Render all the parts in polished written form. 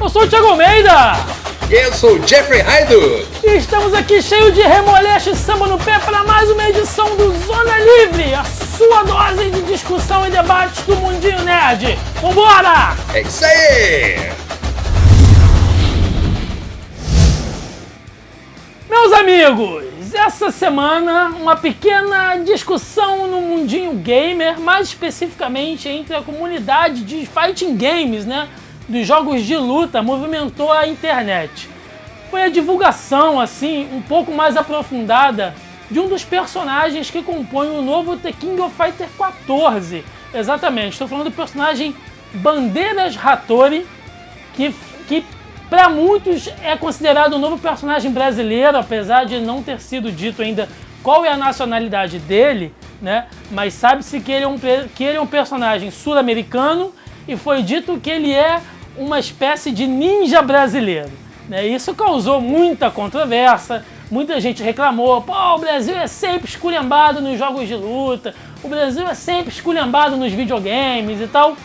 Eu sou o Thiago Almeida. Eu sou o Jeffrey Haidu. E estamos aqui cheio de remoleche e samba no pé para mais uma edição do Zona Livre, a sua dose de discussão e debates do Mundinho Nerd. Vambora! É isso aí! Meus amigos, essa semana uma pequena discussão no Mundinho Gamer, mais especificamente entre a comunidade de fighting games, né? Dos jogos de luta, movimentou a internet. Foi a divulgação, assim, um pouco mais aprofundada de um dos personagens que compõem o novo The King of Fighter 14. Exatamente, estou falando do personagem Bandeiras Hattori, que para muitos é considerado o novo personagem brasileiro, apesar de não ter sido dito ainda qual é a nacionalidade dele, né? Mas sabe-se que ele é um personagem sul-americano e foi dito que ele é uma espécie de ninja brasileiro, né? Isso causou muita controvérsia, muita gente reclamou, pô, o Brasil é sempre esculhambado nos jogos de luta, o Brasil é sempre esculhambado nos videogames e tal.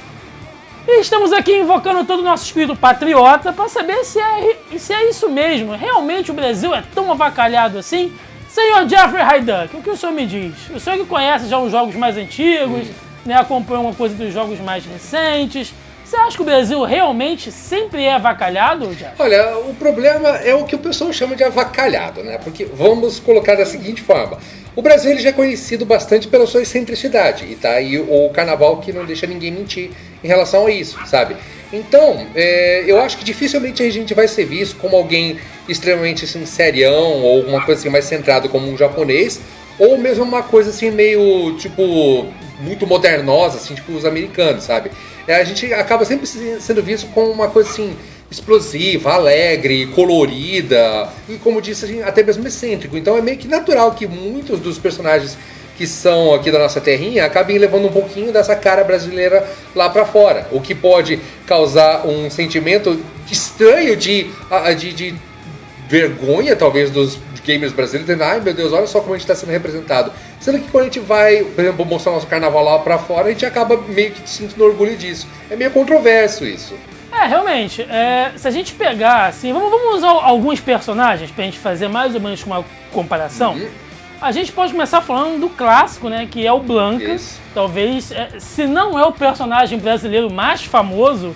E estamos aqui invocando todo o nosso espírito patriota para saber se é isso mesmo, realmente o Brasil é tão avacalhado assim? Senhor Jeffrey Haidu, o que o senhor me diz? O senhor que conhece já os jogos mais antigos, né, acompanha uma coisa dos jogos mais recentes. Você acha que o Brasil realmente sempre é avacalhado, Jeff? Olha, o problema é o que o pessoal chama de avacalhado, né? Porque vamos colocar da seguinte forma. O Brasil ele já é conhecido bastante pela sua excentricidade. E tá aí o carnaval que não deixa ninguém mentir em relação a isso, sabe? Então, eu acho que dificilmente a gente vai ser visto como alguém extremamente assim, serião ou uma coisa assim mais centrado como um japonês, ou mesmo uma coisa assim meio, tipo, muito modernosa, assim, tipo os americanos, sabe? A gente acaba sempre sendo visto como uma coisa assim explosiva, alegre, colorida e, como disse, assim, até mesmo excêntrico. Então é meio que natural que muitos dos personagens que são aqui da nossa terrinha acabem levando um pouquinho dessa cara brasileira lá pra fora, o que pode causar um sentimento estranho de vergonha, talvez, dos gamers brasileiros, dizendo, ai meu Deus, olha só como a gente está sendo representado. Sendo que quando a gente vai, por exemplo, mostrar nosso carnaval lá pra fora, a gente acaba meio que sentindo orgulho disso. É meio controverso isso. Realmente, se a gente pegar, assim, vamos usar alguns personagens pra gente fazer mais ou menos uma comparação. A gente pode começar falando do clássico, né, que é o Blanka. Isso. Talvez, se não é o personagem brasileiro mais famoso,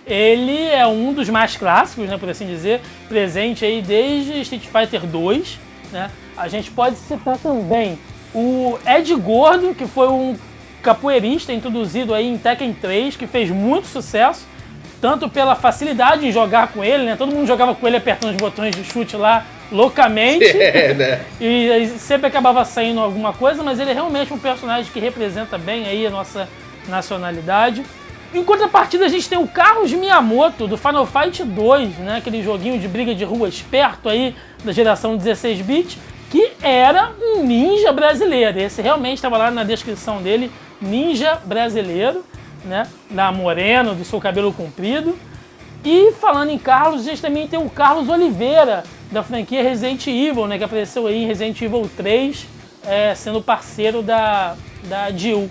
ele é um dos mais clássicos, né, por assim dizer, presente aí desde Street Fighter 2, né? A gente pode citar também o Ed Gordo, que foi um capoeirista introduzido aí em Tekken 3, que fez muito sucesso, tanto pela facilidade em jogar com ele, né? Todo mundo jogava com ele apertando os botões de chute lá loucamente, né? e sempre acabava saindo alguma coisa, mas ele é realmente um personagem que representa bem aí a nossa nacionalidade. Em contrapartida, a gente tem o Carlos Miyamoto, do Final Fight 2, né? Aquele joguinho de briga de rua esperto aí, da geração 16-bit, que era um ninja brasileiro. Esse realmente estava lá na descrição dele, ninja brasileiro, né? Da moreno, do seu cabelo comprido. E falando em Carlos, a gente também tem o Carlos Oliveira, da franquia Resident Evil, né? Que apareceu aí em Resident Evil 3, sendo parceiro da Jill.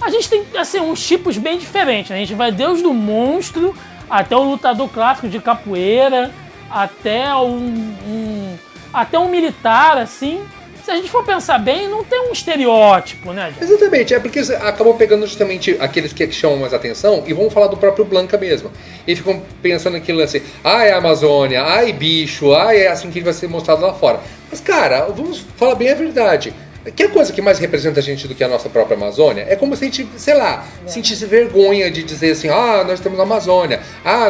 A gente tem, assim, uns tipos bem diferentes, né? A gente vai desde o monstro até o lutador clássico de capoeira, até um militar, assim. Se a gente for pensar bem, não tem um estereótipo, né, gente? Exatamente, é porque acabam pegando justamente aqueles que chamam mais atenção e vão falar do próprio Blanka mesmo. E ficam pensando naquilo assim, é a Amazônia, é bicho, é assim que vai ser mostrado lá fora. Mas, cara, vamos falar bem a verdade. Que a coisa que mais representa a gente do que a nossa própria Amazônia é como se a gente, sei lá, sentisse vergonha de dizer assim, nós temos a Amazônia,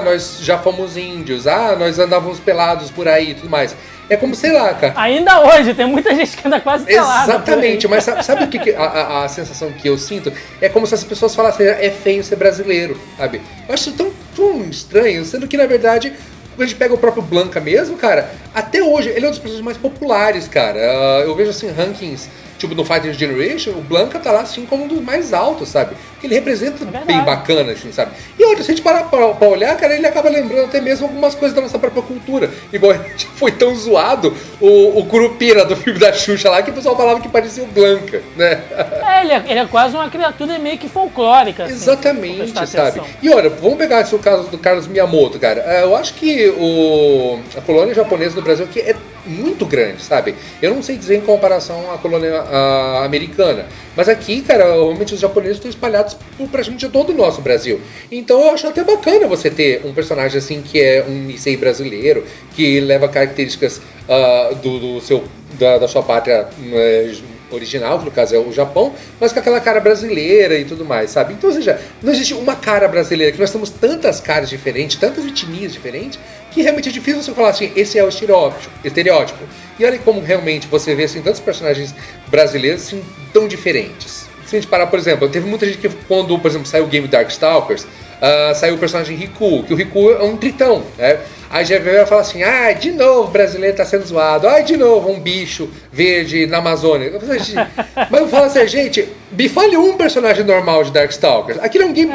nós já fomos índios, nós andávamos pelados por aí e tudo mais. É como, sei lá, cara. Ainda hoje, tem muita gente que anda quase pelada. Exatamente, mas sabe o que a sensação que eu sinto? É como se as pessoas falassem, é feio ser brasileiro, sabe? Eu acho isso tão estranho, sendo que, na verdade, quando a gente pega o próprio Blanka mesmo, cara, até hoje, ele é um dos personagens mais populares, cara. Eu vejo, assim, rankings Tipo, no Fighter Generation, o Blanka tá lá, assim, como um dos mais altos, sabe? Porque ele representa bem bacana, assim, sabe? E outra, se a gente parar pra olhar, cara, ele acaba lembrando até mesmo algumas coisas da nossa própria cultura. Igual a gente foi tão zoado o Curupira do filme da Xuxa lá, que o pessoal falava que parecia o Blanka, né? Ele é quase uma criatura meio que folclórica. Assim, exatamente, sabe? E olha, vamos pegar esse o caso do Carlos Miyamoto, cara. Eu acho que a colônia japonesa no Brasil aqui é muito grande, sabe? Eu não sei dizer em comparação à colônia americana, mas aqui, cara, realmente os japoneses estão espalhados por praticamente todo o nosso Brasil. Então eu acho até bacana você ter um personagem assim que é um Nisei brasileiro, que leva características da sua pátria original, que no caso é o Japão, mas com aquela cara brasileira e tudo mais, sabe? Então, ou seja, não existe uma cara brasileira, que nós temos tantas caras diferentes, tantas etnias diferentes, que realmente é difícil você falar assim, esse é o estereótipo. E olha como realmente você vê assim, tantos personagens brasileiros assim, tão diferentes. Se a gente parar, por exemplo, teve muita gente que quando, por exemplo, saiu o game Darkstalkers, saiu o personagem Riku, que o Riku é um tritão, né? Aí já vai falar assim, de novo o brasileiro tá sendo zoado, de novo um bicho verde na Amazônia. Mas eu falo assim, gente, me fale um personagem normal de Darkstalkers. Aquilo é um game.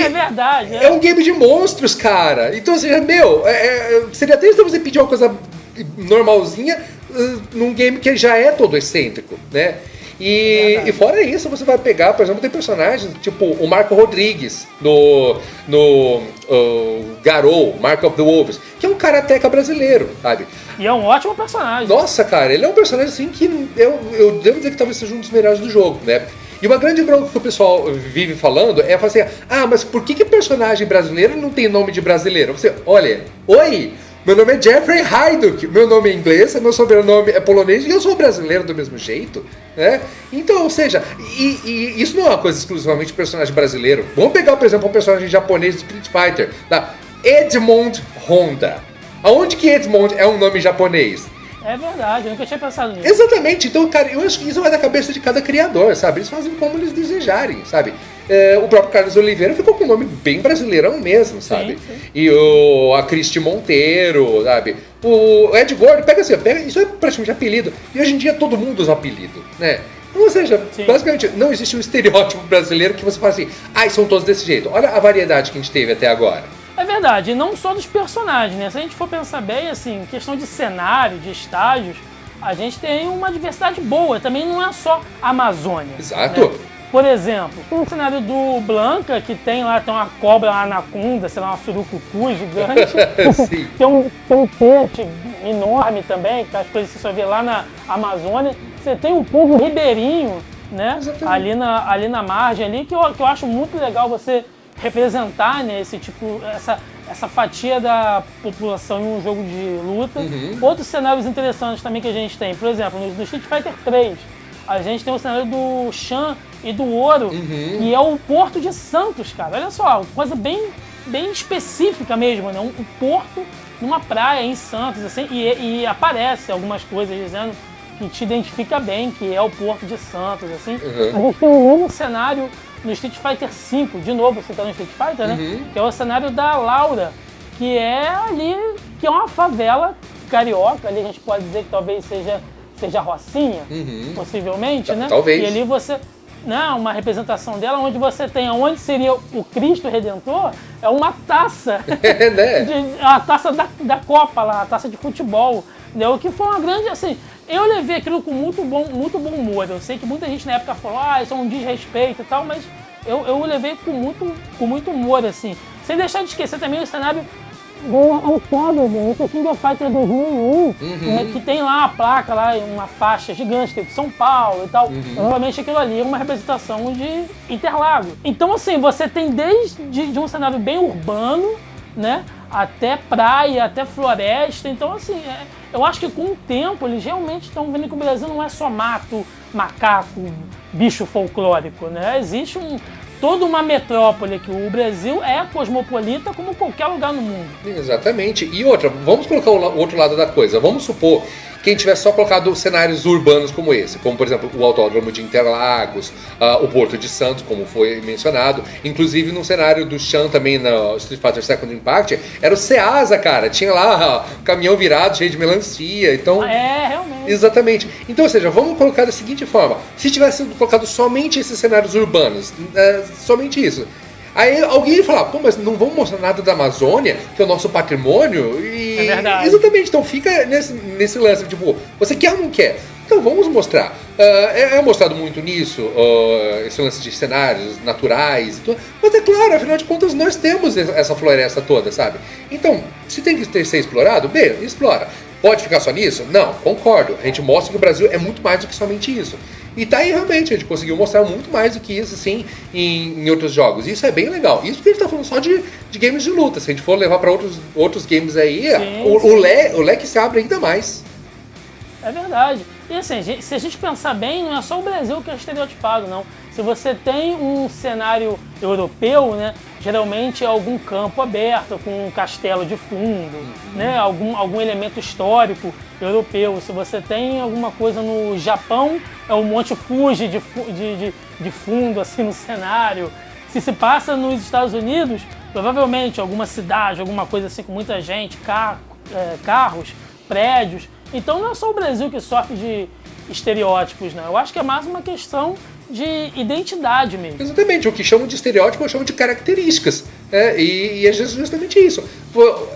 É verdade. É um game de monstros, cara. Então, ou seja, seria até se você pedir uma coisa normalzinha num game que já é todo excêntrico, né? E fora isso, você vai pegar, por exemplo, tem personagens tipo o Marco Rodrigues no Garou, Mark of the Wolves, que é um karateca brasileiro, sabe? E é um ótimo personagem. Nossa, cara, ele é um personagem assim que eu devo dizer que talvez seja um dos melhores do jogo, né? E uma grande bronca que o pessoal vive falando é falar assim, mas por que personagem brasileiro não tem nome de brasileiro? Você, olha, oi! Meu nome é Jeffrey Hayduk, meu nome é inglês, meu sobrenome é polonês e eu sou brasileiro do mesmo jeito, né? Então, ou seja, e isso não é uma coisa exclusivamente de personagem brasileiro. Vamos pegar, por exemplo, um personagem japonês do Street Fighter, da Edmond Honda. Aonde que Edmond é um nome japonês? É verdade, eu nunca tinha pensado nisso. Exatamente, então, cara, eu acho que isso vai da cabeça de cada criador, sabe? Eles fazem como eles desejarem, sabe? O próprio Carlos Oliveira ficou com um nome bem brasileirão mesmo, sabe? Sim. E a Cristi Monteiro, sabe? O Ed Gordo, isso é praticamente apelido. E hoje em dia todo mundo usa apelido, né? Então, ou seja, basicamente, não existe um estereótipo brasileiro que você fala assim, são todos desse jeito. Olha a variedade que a gente teve até agora. É verdade, e não só dos personagens, né? Se a gente for pensar bem, assim, questão de cenário, de estágios, a gente tem uma diversidade boa, também não é só Amazônia. Exato. Né? Por exemplo, o cenário do Blanka, que tem uma cobra, uma anaconda, sei lá, uma surucucu gigante. Sim. tem um peixe enorme também, que as coisas que você só vê lá na Amazônia. Você tem o povo ribeirinho, né? Ali na margem, ali, que eu acho muito legal você representar, né, essa fatia da população em um jogo de luta. Outros cenários interessantes também que a gente tem, por exemplo, no Street Fighter 3, a gente tem o cenário do Shan e do Ouro, que é o Porto de Santos, cara. Olha só, coisa bem específica mesmo, né? Um porto numa praia em Santos, assim, e aparece algumas coisas dizendo que te identifica bem, que é o Porto de Santos, assim. A gente tem um novo cenário no Street Fighter V, de novo, você tá no Street Fighter, né? Que é o cenário da Laura, que é ali, que é uma favela carioca, ali a gente pode dizer que talvez seja Rocinha, possivelmente, né? Talvez. E ali você, uma representação dela, onde você tem, onde seria o Cristo Redentor, é uma taça, né? a taça da Copa lá, a taça de futebol, né? O que foi uma grande, assim, eu levei aquilo com muito bom humor. Eu sei que muita gente na época falou, isso é um desrespeito e tal, mas eu levei com muito humor, assim. Sem deixar de esquecer também o cenário do King of Fighters 2001, né, que tem lá a placa, lá, uma faixa gigante, que é de São Paulo e tal. Normalmente aquilo ali é uma representação de Interlagos. Então, assim, você tem desde um cenário bem urbano, né, até praia, até floresta. Então, assim, eu acho que com o tempo eles realmente estão vendo que o Brasil não é só mato, macaco, bicho folclórico, né? Existe toda uma metrópole aqui. O Brasil é cosmopolita como qualquer lugar no mundo. Exatamente. E outra, vamos colocar o outro lado da coisa. Vamos supor que a gente tivesse só colocado cenários urbanos como esse, como por exemplo o Autódromo de Interlagos, o Porto de Santos, como foi mencionado. Inclusive no cenário do Shan também, no Street Fighter Second Impact, era o Ceasa, cara. Tinha lá caminhão virado, cheio de melancia. Então, realmente. Exatamente. Então, ou seja, vamos colocar da seguinte forma. Se tivesse colocado somente esses cenários urbanos, somente isso. Aí alguém ia falar, pô, mas não vamos mostrar nada da Amazônia, que é o nosso patrimônio? E... É verdade. Exatamente, então fica nesse lance, tipo, você quer ou não quer? Então vamos mostrar. É mostrado muito nisso, esse lance de cenários naturais e tudo. Mas é claro, afinal de contas, nós temos essa floresta toda, sabe? Então, se tem que ser explorado, bem, explora. Pode ficar só nisso? Não, concordo. A gente mostra que o Brasil é muito mais do que somente isso. E tá aí realmente, a gente conseguiu mostrar muito mais do que isso, assim, em outros jogos. Isso é bem legal. Isso porque a gente tá falando só de games de luta. Se a gente for levar pra outros games aí, o leque se abre ainda mais. É verdade. E assim, se a gente pensar bem, não é só o Brasil que é estereotipado, não. Se você tem um cenário europeu, né, geralmente é algum campo aberto, com um castelo de fundo, né, algum elemento histórico europeu. Se você tem alguma coisa no Japão, é o Monte Fuji de fundo assim no cenário. Se passa nos Estados Unidos, provavelmente alguma cidade, alguma coisa assim com muita gente, carros, prédios. Então não é só o Brasil que sofre de estereótipos, né? Eu acho que é mais uma questão de identidade mesmo. Exatamente, o que chamam de estereótipo eu chamo de características. E é justamente isso.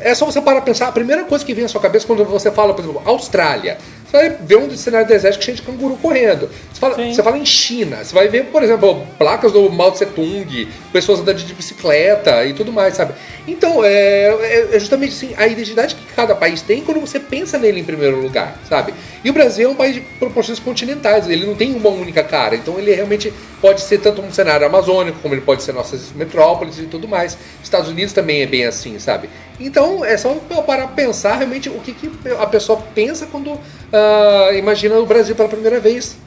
É só você parar pra pensar, a primeira coisa que vem à sua cabeça quando você fala, por exemplo, Austrália. Você vai ver um cenário desértico cheio de canguru correndo. Você fala em China, você vai ver, por exemplo, placas do Mao Tse Tung, pessoas andando de bicicleta e tudo mais, sabe? Então, é justamente assim, a identidade que cada país tem quando você pensa nele em primeiro lugar, sabe? E o Brasil é um país de proporções continentais, ele não tem uma única cara, então ele realmente pode ser tanto um cenário amazônico, como ele pode ser nossas metrópoles e tudo mais. Estados Unidos também é bem assim, sabe? Então, é só para pensar realmente o que a pessoa pensa quando imagina o Brasil pela primeira vez.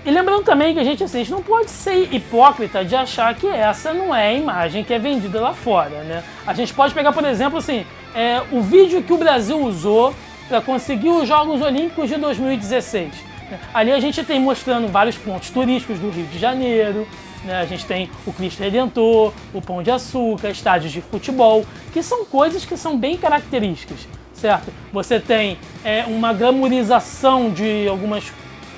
E lembrando também que a gente não pode ser hipócrita de achar que essa não é a imagem que é vendida lá fora, né? A gente pode pegar, por exemplo, assim, o vídeo que o Brasil usou para conseguir os Jogos Olímpicos de 2016. Ali a gente tem mostrando vários pontos turísticos do Rio de Janeiro, né? A gente tem o Cristo Redentor, o Pão de Açúcar, estádios de futebol, que são coisas que são bem características, certo? Você tem uma glamorização de algumas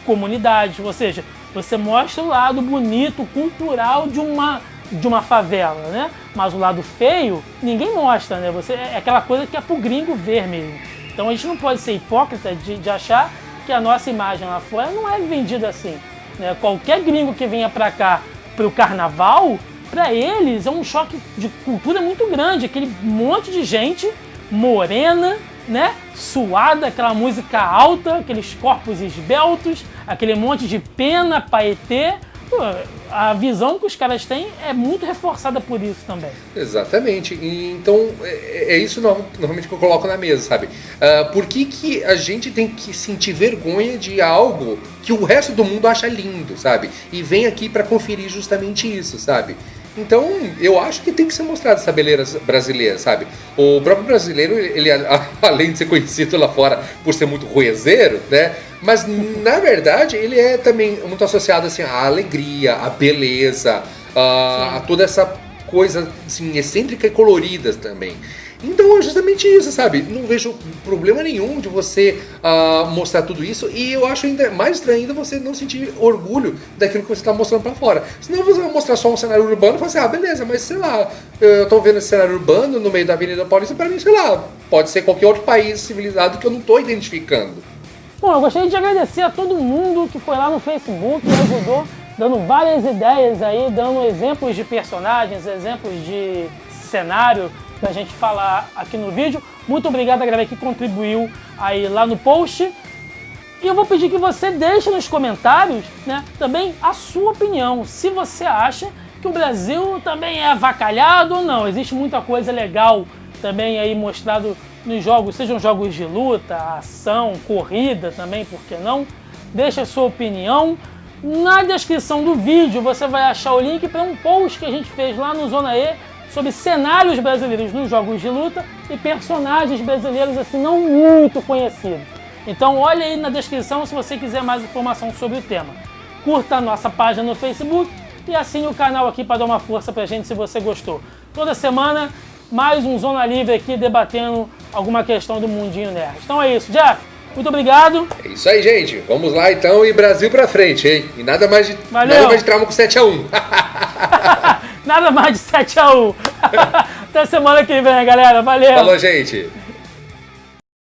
comunidades, ou seja, você mostra o lado bonito, cultural de uma favela, né? Mas o lado feio, ninguém mostra, né? É aquela coisa que é pro gringo ver mesmo. Então a gente não pode ser hipócrita de achar que a nossa imagem lá fora não é vendida assim, né? Qualquer gringo que venha pra cá pro carnaval, pra eles é um choque de cultura muito grande, aquele monte de gente morena, né, suada, aquela música alta, aqueles corpos esbeltos, aquele monte de pena, paetê. A visão que os caras têm é muito reforçada por isso também. Exatamente. Então, é isso normalmente que eu coloco na mesa, sabe? Por que a gente tem que sentir vergonha de algo que o resto do mundo acha lindo, sabe? E vem aqui pra conferir justamente isso, sabe? Então, eu acho que tem que ser mostrado essa beleza brasileira, sabe? O próprio brasileiro, ele além de ser conhecido lá fora por ser muito ruezeiro, né? Mas, na verdade, ele é também muito associado, assim, à alegria, à beleza, a toda essa coisa, assim, excêntrica e colorida também. Então é justamente isso, sabe? Não vejo problema nenhum de você mostrar tudo isso, e eu acho ainda mais estranho ainda você não sentir orgulho daquilo que você está mostrando pra fora. Senão você vai mostrar só um cenário urbano e fala assim, beleza, mas sei lá, eu tô vendo esse cenário urbano no meio da Avenida Paulista, pra mim, sei lá, pode ser qualquer outro país civilizado que eu não tô identificando. Bom, eu gostaria de agradecer a todo mundo que foi lá no Facebook e ajudou, dando várias ideias aí, dando exemplos de personagens, exemplos de cenário pra gente falar aqui no vídeo. Muito obrigado a galera que contribuiu aí lá no post. E eu vou pedir que você deixe nos comentários, né, também a sua opinião. Se você acha que o Brasil também é avacalhado ou não. Existe muita coisa legal também aí mostrado nos jogos, sejam jogos de luta, ação, corrida também, por que não? Deixa a sua opinião. Na descrição do vídeo você vai achar o link para um post que a gente fez lá no Zona E sobre cenários brasileiros nos jogos de luta e personagens brasileiros assim não muito conhecidos. Então olha aí na descrição se você quiser mais informação sobre o tema. Curta a nossa página no Facebook e assine o canal aqui para dar uma força pra gente se você gostou. Toda semana mais um Zona Livre aqui debatendo alguma questão do mundinho nerd. Então é isso, Jeff, Muito obrigado. É isso aí, gente. Vamos lá então e Brasil pra frente, hein? E nada mais de trauma com 7-1. Nada mais de 7-1. Até semana que vem, galera. Valeu. Falou, gente.